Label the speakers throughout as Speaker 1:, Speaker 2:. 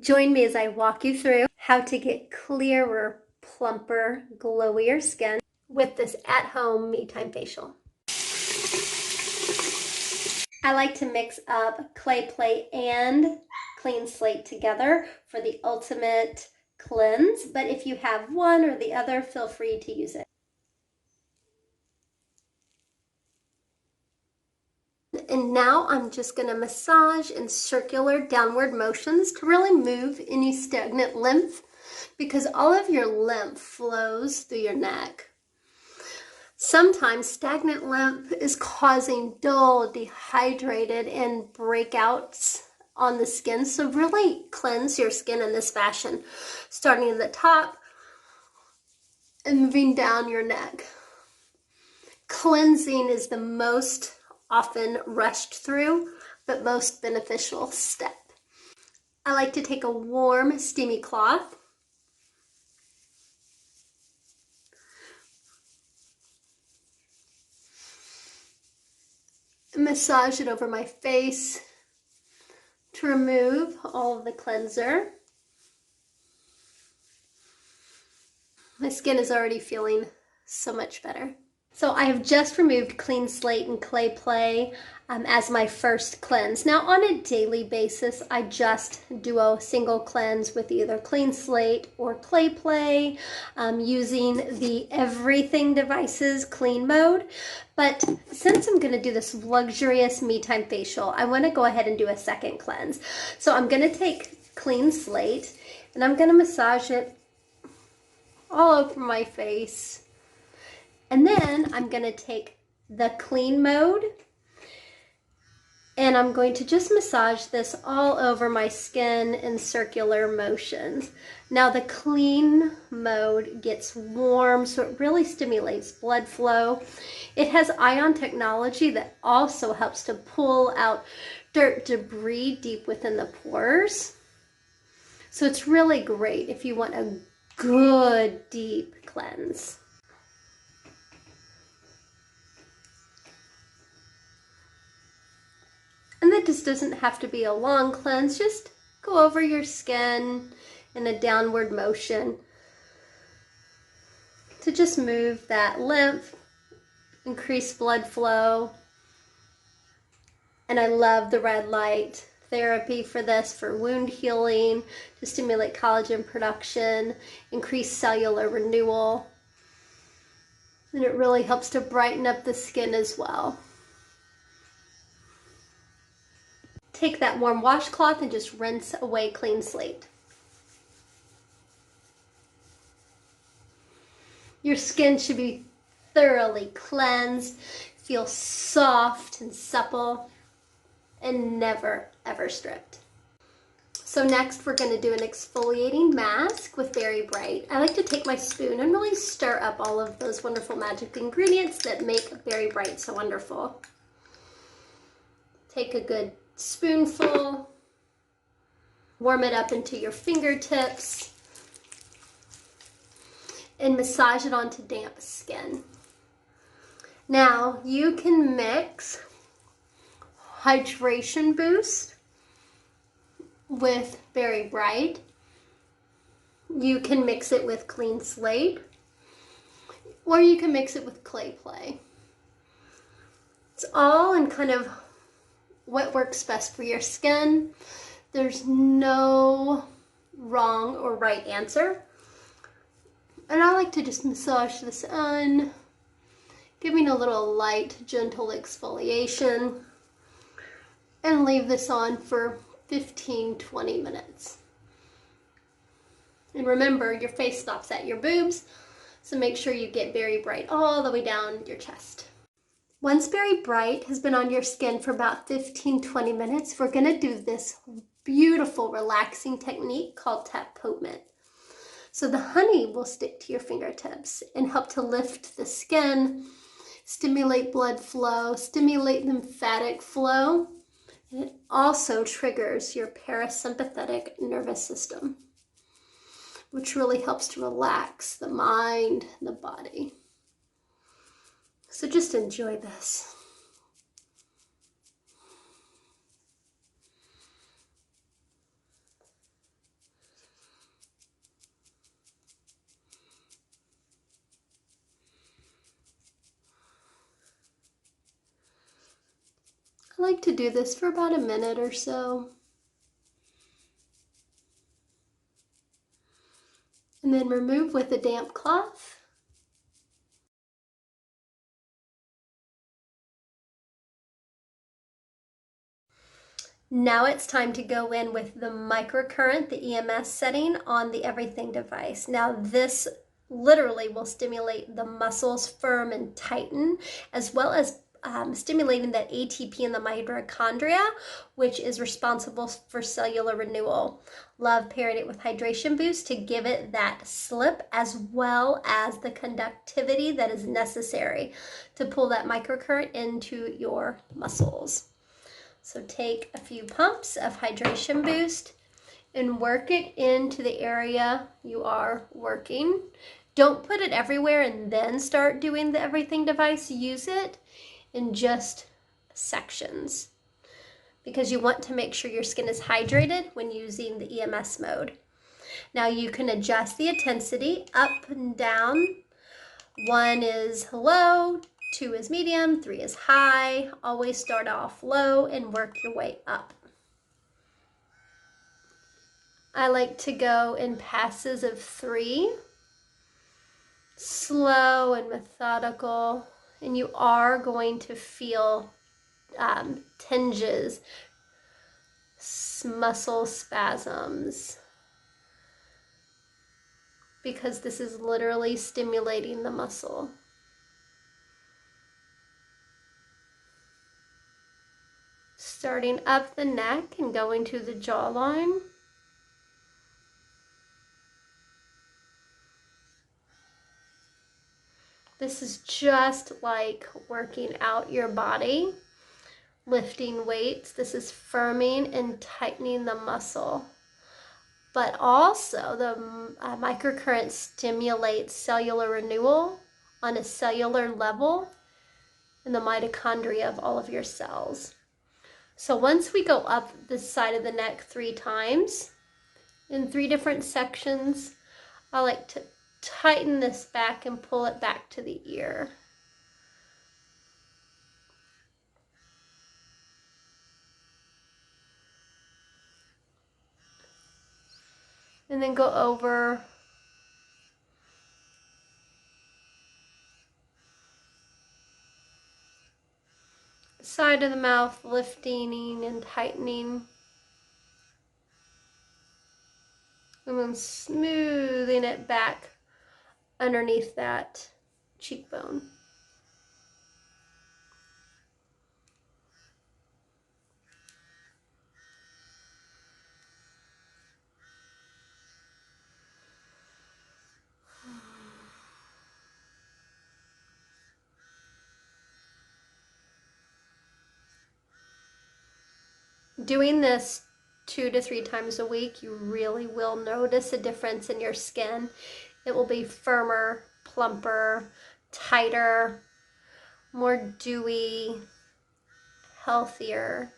Speaker 1: Join me as I walk you through how to get clearer, plumper, glowier skin with this at-home me time facial. I like to mix up clay plate and clean slate together for the ultimate cleanse, but if you have one or the other, feel free to use it. And now I'm just going to massage in circular downward motions to really move any stagnant lymph, because all of your lymph flows through your neck. Sometimes stagnant lymph is causing dull, dehydrated, and breakouts on the skin. So really cleanse your skin in this fashion, starting at the top and moving down your neck. Cleansing is the most often rushed through, but most beneficial step. I like to take a warm, steamy cloth and massage it over my face to remove all of the cleanser. My skin is already feeling so much better. So I have just removed clean slate and clay play as my first cleanse. Now on a daily basis, I just do a single cleanse with either clean slate or clay play using the everything devices clean mode. But since I'm going to do this luxurious me time facial, I want to go ahead and do a second cleanse. So I'm going to take clean slate and I'm going to massage it all over my face. And then I'm going to take the clean mode and I'm going to just massage this all over my skin in circular motions. Now the clean mode gets warm, so it really stimulates blood flow. It has ion technology that also helps to pull out dirt, debris deep within the pores. So it's really great if you want a good deep cleanse. And that just doesn't have to be a long cleanse. Just go over your skin in a downward motion to just move that lymph, increase blood flow. And I love the red light therapy for this, for wound healing, to stimulate collagen production, increase cellular renewal. And it really helps to brighten up the skin as well. Take that warm washcloth and just rinse away clean slate. Your skin should be thoroughly cleansed, feel soft and supple, and never ever stripped. So next we're going to do an exfoliating mask with Berry Bright. I like to take my spoon and really stir up all of those wonderful magic ingredients that make Berry Bright so wonderful. Take a good spoonful, warm it up into your fingertips, and massage it onto damp skin. Now you can mix Hydration Boost with Berry Bright. You can mix it with Clean Slate, or you can mix it with Clay Play. It's all in kind of what works best for your skin. There's no wrong or right answer. And I like to just massage this on, giving a little light, gentle exfoliation, and leave this on for 15-20 minutes. And remember, your face stops at your boobs, so make sure you get Berry Bright all the way down your chest. Once Berry Bright has been on your skin for about 15-20 minutes, we're going to do this beautiful relaxing technique called tapotment. So the honey will stick to your fingertips and help to lift the skin, stimulate blood flow, stimulate lymphatic flow, and it also triggers your parasympathetic nervous system, which really helps to relax the mind and the body. So just enjoy this. I like to do this for about a minute or so. And then remove with a damp cloth. Now it's time to go in with the microcurrent, the EMS setting on the everything device. Now this literally will stimulate the muscles firm and tighten, as well as stimulating that ATP in the mitochondria, which is responsible for cellular renewal. Love pairing it with hydration boost to give it that slip, as well as the conductivity that is necessary to pull that microcurrent into your muscles. So take a few pumps of hydration boost and work it into the area you are working. Don't put it everywhere and then start doing the everything device. Use it in just sections because you want to make sure your skin is hydrated when using the EMS mode. Now you can adjust the intensity up and down. 1 is low, 2 is medium, 3 is high. Always start off low and work your way up. I like to go in passes of 3, slow and methodical, and you are going to feel tinges, muscle spasms, because this is literally stimulating the muscle. Starting up the neck and going to the jawline. This is just like working out your body, lifting weights. This is firming and tightening the muscle. But also the microcurrent stimulates cellular renewal on a cellular level in the mitochondria of all of your cells. So once we go up this side of the neck 3 times in 3 different sections, I like to tighten this back and pull it back to the ear. And then go over the side of the mouth, lifting and tightening. And then smoothing it back underneath that cheekbone. Doing this 2 to 3 times a week, you really will notice a difference in your skin. It will be firmer, plumper, tighter, more dewy, healthier.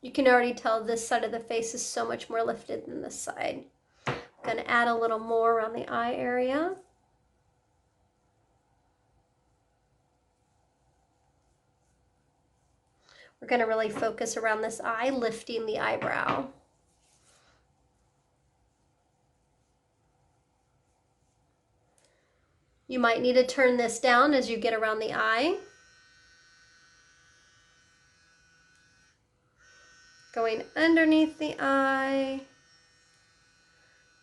Speaker 1: You can already tell this side of the face is so much more lifted than this side. I'm going to add a little more around the eye area. We're going to really focus around this eye, lifting the eyebrow. You might need to turn this down as you get around the eye. Going underneath the eye,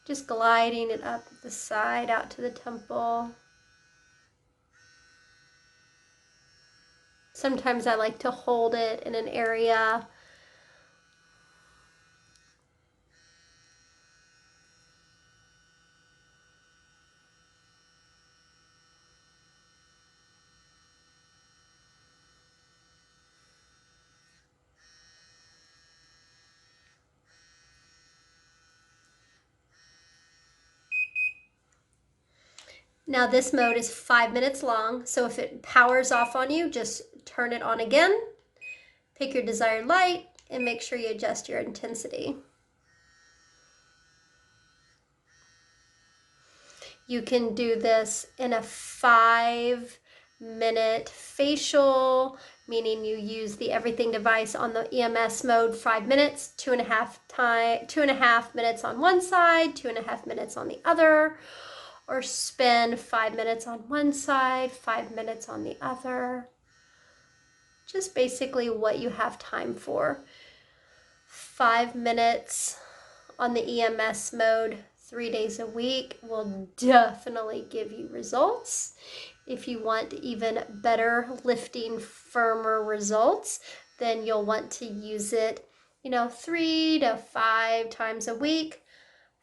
Speaker 1: just gliding it up the side, out to the temple. Sometimes I like to hold it in an area. Now this mode is 5 minutes long, so if it powers off on you, just turn it on again, pick your desired light, and make sure you adjust your intensity. You can do this in a 5-minute facial, meaning you use the everything device on the EMS mode 5 minutes, 2.5 minutes on one side, 2.5 minutes on the other, or spend 5 minutes on one side, 5 minutes on the other. Just basically what you have time for. 5 minutes on the EMS mode 3 days a week will definitely give you results. If you want even better lifting, firmer results, then you'll want to use it, 3 to 5 times a week,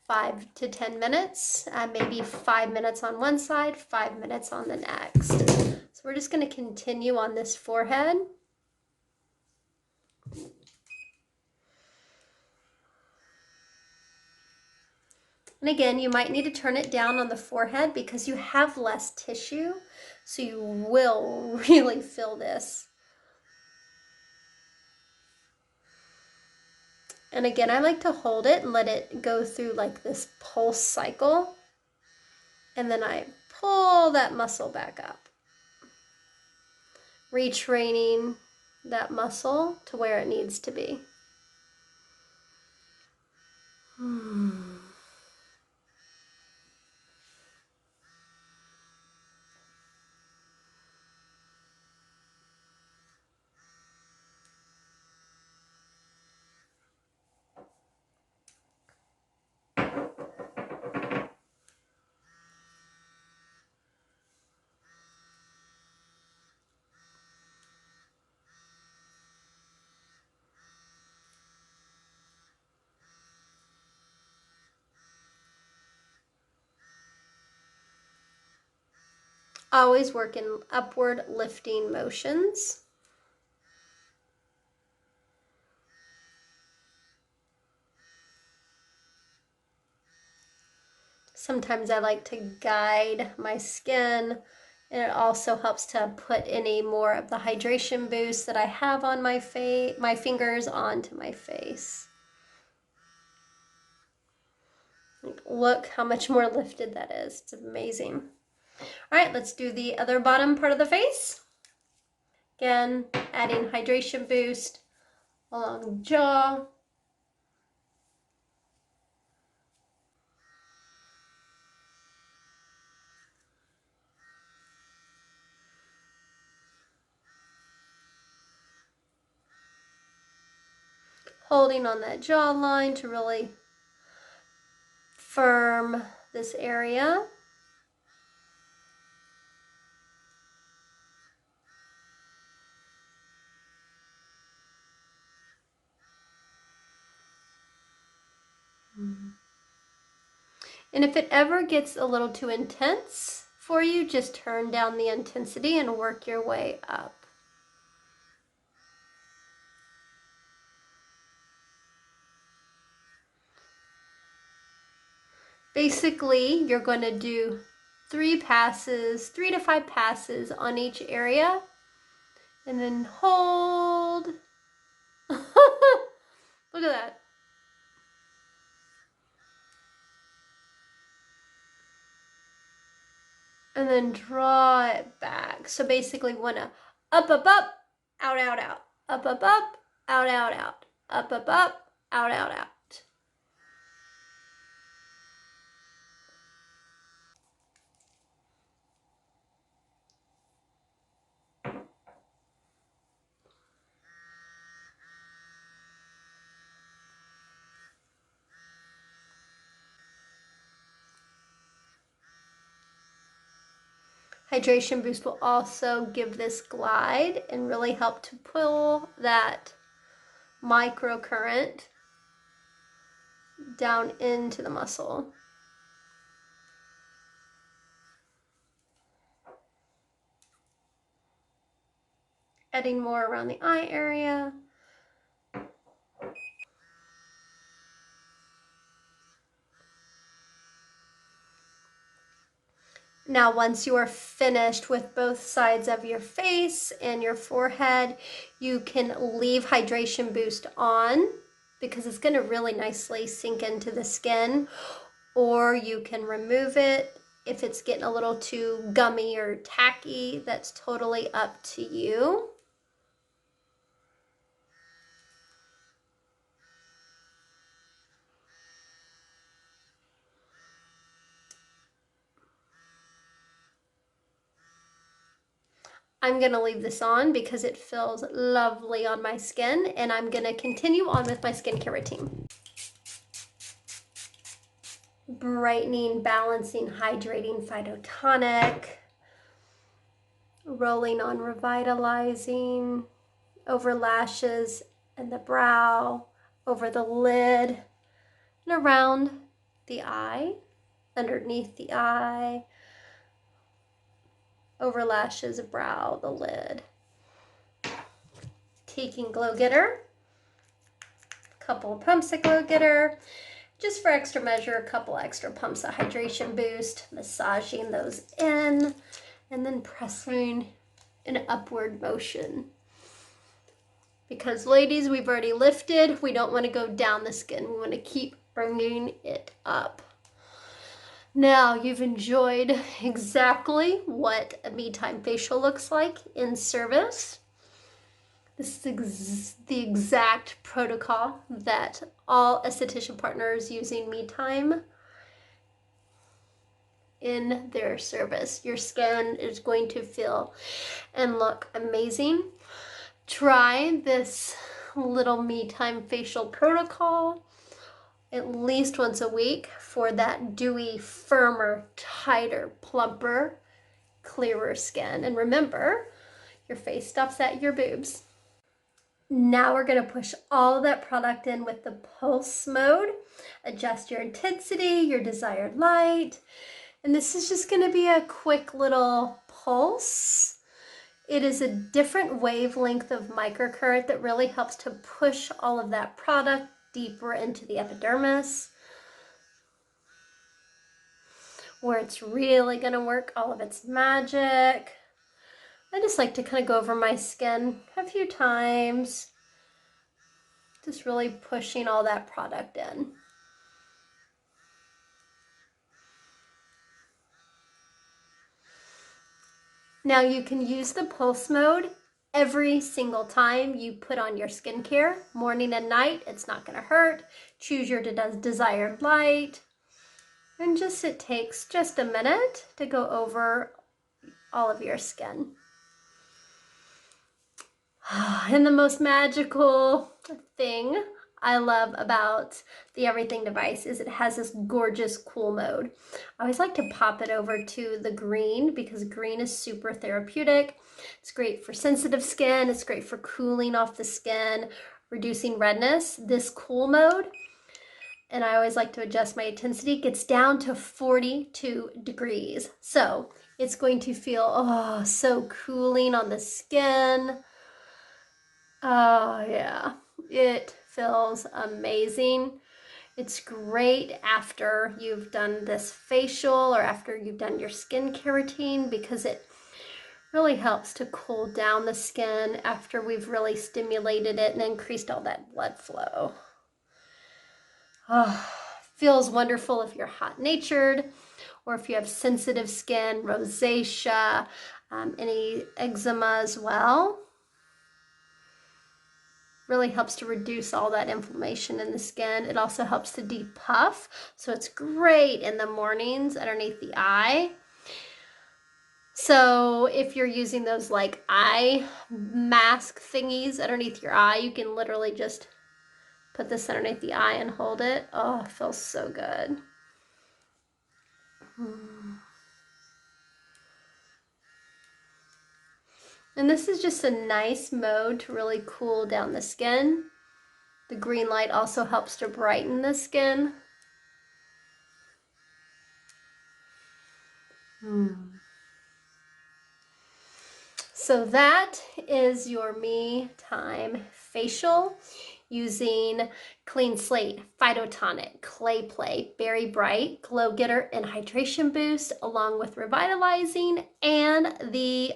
Speaker 1: 5 to 10 minutes, maybe 5 minutes on one side, 5 minutes on the next. So we're just going to continue on this forehead. And again, you might need to turn it down on the forehead because you have less tissue, so you will really feel this. And again, I like to hold it and let it go through like this pulse cycle. And then I pull that muscle back up, retraining that muscle to where it needs to be. Always work in upward lifting motions. Sometimes I like to guide my skin, and it also helps to put any more of the hydration boost that I have on my fingers onto my face. Look how much more lifted that is. It's amazing. All right, let's do the other bottom part of the face. Again, adding hydration boost along the jaw. Holding on that jawline to really firm this area. And if it ever gets a little too intense for you, just turn down the intensity and work your way up. Basically, you're going to do 3 to 5 passes on each area, and then hold. Look at that. And then draw it back. So basically we want to up, up, up, out, out, out. Up, up, up, out, out, out. Up, up, up, out, out, out. Hydration boost will also give this glide and really help to pull that microcurrent down into the muscle. Adding more around the eye area. Now, once you are finished with both sides of your face and your forehead, you can leave hydration boost on because it's going to really nicely sink into the skin, or you can remove it If it's getting a little too gummy or tacky, that's totally up to you. I'm gonna leave this on because it feels lovely on my skin, and I'm gonna continue on with my skincare routine. Brightening, balancing, hydrating, phytotonic, rolling on revitalizing, over lashes and the brow, over the lid, and around the eye, underneath the eye, over lashes, brow, the lid. Taking Glow Getter, a couple of pumps of Glow Getter, just for extra measure, a couple extra pumps of hydration boost, massaging those in, and then pressing in upward motion. Because ladies, we've already lifted, we don't want to go down the skin, we want to keep bringing it up. Now you've enjoyed exactly what a Me Time facial looks like in service. This is the exact protocol that all esthetician partners using Me Time in their service. Your skin is going to feel and look amazing. Try this little Me Time facial protocol at least once a week for that dewy, firmer, tighter, plumper, clearer skin. And remember, your face stops at your boobs. Now we're going to push all that product in with the pulse mode. Adjust your intensity, your desired light. And this is just going to be a quick little pulse. It is a different wavelength of microcurrent that really helps to push all of that product deeper into the epidermis, where it's really going to work all of its magic. I just like to kind of go over my skin a few times, just really pushing all that product in. Now you can use the pulse mode every single time you put on your skincare, morning and night. It's not going to hurt. Choose your desired light. And just it takes just a minute to go over all of your skin. And the most magical thing I love about the Everything device is it has this gorgeous cool mode. I always like to pop it over to the green because green is super therapeutic. It's great for sensitive skin. It's great for cooling off the skin, reducing redness. This cool mode, and I always like to adjust my intensity, gets down to 42 degrees. So it's going to feel, so cooling on the skin. Oh yeah, it feels amazing. It's great after you've done this facial or after you've done your skincare routine because it really helps to cool down the skin after we've really stimulated it and increased all that blood flow. Oh, feels wonderful if you're hot-natured or if you have sensitive skin, rosacea, any eczema as well. Really helps to reduce all that inflammation in the skin. It also helps to depuff, so it's great in the mornings underneath the eye. So if you're using those like eye mask thingies underneath your eye, you can literally just put this underneath the eye and hold it. Oh, it feels so good. And this is just a nice mode to really cool down the skin. The green light also helps to brighten the skin. So that is your Me Time facial using Clean Slate, Phytotonic, Clay Play, Berry Bright, Glow Getter, and Hydration Boost, along with Revitalizing and the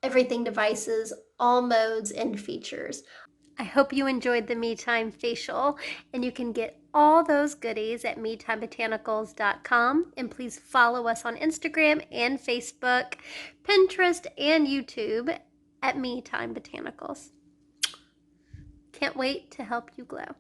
Speaker 1: Everything devices, all modes and features. I hope you enjoyed the Me Time facial, and you can get all those goodies at metimebotanicals.com. And please follow us on Instagram and Facebook, Pinterest, and YouTube at Me Time Botanicals. Can't wait to help you glow.